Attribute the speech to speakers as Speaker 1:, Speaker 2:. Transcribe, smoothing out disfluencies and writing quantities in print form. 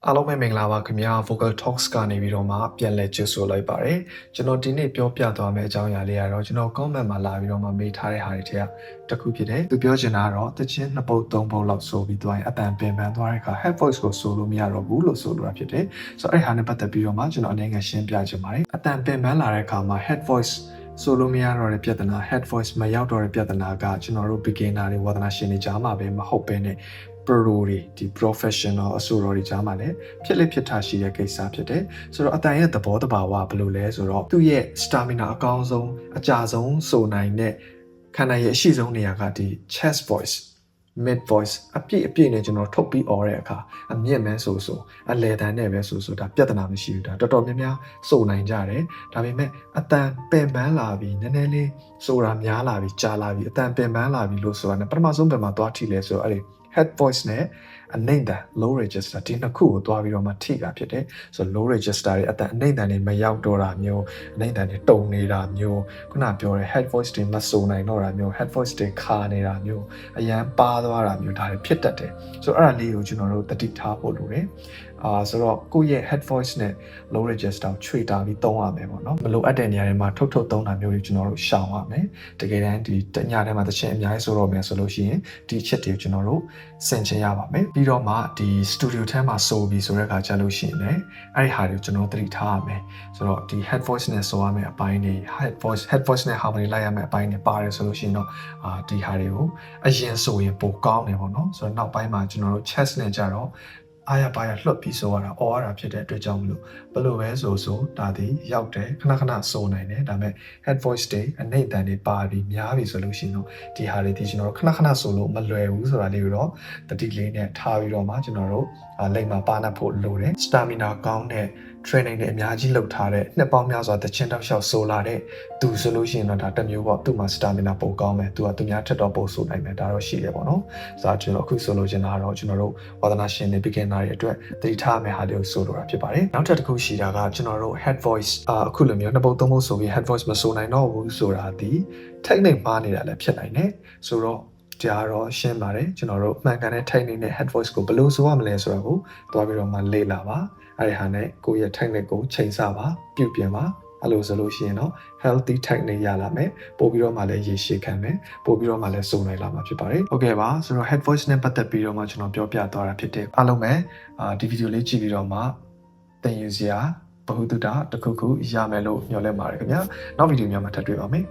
Speaker 1: အားလုံးပဲမင်္ဂလာပါခင်ဗျာ Vocal Talks ကနေပြီးတော့မှပြန်လည်ကြိုဆိုလိုက်ပါတယ်ကျွန်တော်ဒီနေ့ပြောပြသွားမယ့်အကြောင်းအရာလေးကတော့ကျွန်တော် comment မှာလာပြီးတော့မှမေးထားတဲ့ဟာတွေထဲကတစ်ခုဖြစ်တယ်သူပြောချင်တာကတော့တခြင်း2ပုတ်3ပုတ်လောက်ဆိုပြီးသွားရင်အတန်ပင်ပန်းသွားတဲ့အခါ head voice ကိုဆိုလို့မရတော့ဘူးလို့ဆိုလိုတာဖြစ်တယ်ဆိုတော့အဲ့ဟာနဲ့ပတ်သက်ပြီးတော့မှကျွန်တော်အနေငယ်ရှင်းပြချင်ပါတယ်အတန်ပင်ပန်းလာတဲ့အခါမှာ head voiceဆိုလိုမရတော့တဲ့ပြဿနာ head voice မရောက်တော့တဲ့ပြဿနာကကျွန်တော်တို့ beginner တွေဝါသနာရှင်တွေကြားမှာပဲမဟုတ်ဘဲနဲ့pro တွေဒီ professional အဆိုတော်တွေကြားမှာလည်းဖြစ်လက်ဖြစ်ထားရှိတဲ့ကိစ္စဖြစ်တယ်ဆိုတော့အတန်ရဲ့သဘောတဘာဝဘယ်လိုလဲဆိုတော့သူ့ရဲ့ stamina အကောင်းဆုံးအကြဆုံးဆိုနိုင်တဲ့ခန္ဓာရဲ့အရှိဆုံးနေရာကဒီ chest voice mid voice အပြည့်နဲ့ကျွန်တော်ထုတ်ပြီးអော်တဲ့အခါအမြင့်မဲဆိုအလဲတန်းနဲ့ပဲဆိုဒါပြဿနာမရှိဘူးဒါတော်တော်များများစိုးနိုင်ကြတယ်ဒါပေမဲ့အတန်ပင်ပန်းလာပြီးနည်းနည်းလေးဆိုတာများလာပြီးကြာလာပြီးအတန်ပင်ပန်းလာပြီးလို့ဆိုတာ ਨੇ ပထမဆုံးဘယ်မှာသွားထိလဲဆိုတော့အဲ့ဒီ head voice နဲ့အနိမ့်တန် low register ဒီနှစ်ခုကိုတွားပြီးတော့မှထိတာဖြစ်တယ်ဆိုတော့ low register တွေအတန်အနိမ့်တန်တွေမရောက်တော့တာမျိုးအနိမ့်တန်တွေတုံနေတာမျိုးခုနပြောတဲ့ head voice တွေမဆိုနိုင်တော့တာမျိုး head voice တွေခါနေတာမျိုးအရန်ပါသွားတာမျိုးဒါတွေဖြစ်တတ်တယ်ဆိုတော့အဲ့ဒါလေးကိုကျွန်တော်တို့သတိထားဖို့လိုတယ်ဆိုတော့ကိုယ့်ရဲ့ head voice နဲ့ low register ကိုချွေတာပြီးသုံးရမယ်ပေါ့နော်မလိုအပ်တဲ့နေရာတွေမှာထုတ်သုံးတာမျိုးတွေကျွန်တော်တို့ရှောင်ရမယ်တကယ်တမ်းဒီတညထဲမှာတစ်ချက်အများကြီးဆိုတော့မယ်ဆိုလို့ရှိရင်ဒီအချက်တွေကိုကျွန်တော်တို့ဆင်ခြင်ရပါမယ်ပြီးတော့မှဒီ studio ထဲမှာဆိုပြီးဆိုတဲ့အခါကျလို့ရှိရင်လည်းအဲ့ဒီဟာတွေကိုကျွန်တော်သတိထားရမယ်ဆိုတော့ဒီ head voice နဲ့ဆိုရမယ့်အပိုင်းတွေ head voice နဲ့ harmony လိုက်ရမယ့်အပိုင်းတွေပါတယ်ဆိုလို့ရှိရင်တော့ဒီဟာတွေကိုအရင်ဆိုရင်ပိုကောင်းတယ်ပေါ့နော်ဆိုတော့နောက်ပိုင်းမှာကျွန်တော်တို့ chest နဲ့ကြတော့အားရပါရလှုပ်ပြီးဆိုရတာအော်ရတာဖြစ်တဲ့အတွက်ကြောင့်မလို့ဘယ်လိုပဲဆိုဒါဒီရောက်တယ်ခဏဆိုနိုင်တယ်ဒါပေမဲ့ head voice တွေအနိမ့်တန်တွေပါပြီးများပြီဆိုလို့ရှိရင်တော့ဒီဟာတွေဒီကျွန်တော်တို့ခဏဆိုလို့မလွယ်ဘူးဆိုတာလေးကိုတော့တတိလေးနဲ့ထားပြီးတော့မှကျွန်တော်တို့လိမ့်မှာပါနှပ်ဖို့လိုတယ် stamina ကောင်းတဲ့ training တွေအများကြီးလုပ်ထားတဲ့နှစ်ပေါင်းများစွာတခြင်းတောက်လျှောက်ဆိုလာတဲ့သူဆိုလို့ရှိရင်တော့ဒါတစ်မျိုးပေါ့သူ့မှာ stamina ပိုကောင်းမယ်သူကသူများထက်တော့ပိုဆိုနိုင်မယ်ဒါတော့ရှိတယ်ပေါ့နော်ဆိုတော့ကျွန်တော်အခုဆိုလို့ချင်တာတော့ကျွန်တော်တို့ဝါသနာရှင်တွေ beginner တွေအတွက်သတိထားမယ့်ဟာတွေကိုဆိုလိုတာဖြစ်ပါတယ်နောက်ထပ်တစ်ခုရှိတာကကျွန်တော်တို့ head voice အခုလိုမျိုးနှစ်ပုတ်သုံးပုတ်ဆိုပြီး head voice မဆိုနိုင်တော့ဘူးဆိုတာဒီ technique မှားနေတာလည်းဖြစ်နိုင်တယ်ဆိုတော့ကြာတော့ရှင်းပါတယ်ကျွန်တော်တို့မှန်ကန်တဲ့ technique နဲ့ head voice ကိုဘယ်လိုဆိုရမလဲဆိုတာကိုတွားပြီးတော့မှလေ့လာပါအဲ့ဒီဟာနဲ့ကိုယ့်ရဲ့ technique ကိုချိန်ဆပါပြုပြင်ပါအဲ့လိုဆိုလို့ရှိရင်တော့ healthy technique ရလာမယ်ပို့ပြီးတော့မှလည်းရေရှည်ခံမယ်ပို့ပြီးတော့မှလည်းစုံနိုင်လာမှာဖြစ်ပါတယ်ဟုတ်ကဲ့ပါဆိုတော့ head voice နဲ့ပတ်သက်ပြီးတော့မှကျွန်တော်ပြောပြသွားတာဖြစ်တယ်အားလုံးပဲဒီဗီဒီယိုလေးကြည့်ပြီးတော့မှသင်ယူစရာဘဟုတုတတစ်ခုခုရမယ်လို့မျှော်လင့်ပါတယ်ခင်ဗျာနောက်ဗီဒီယိုများမှာထပ်တွေ့ပါမယ်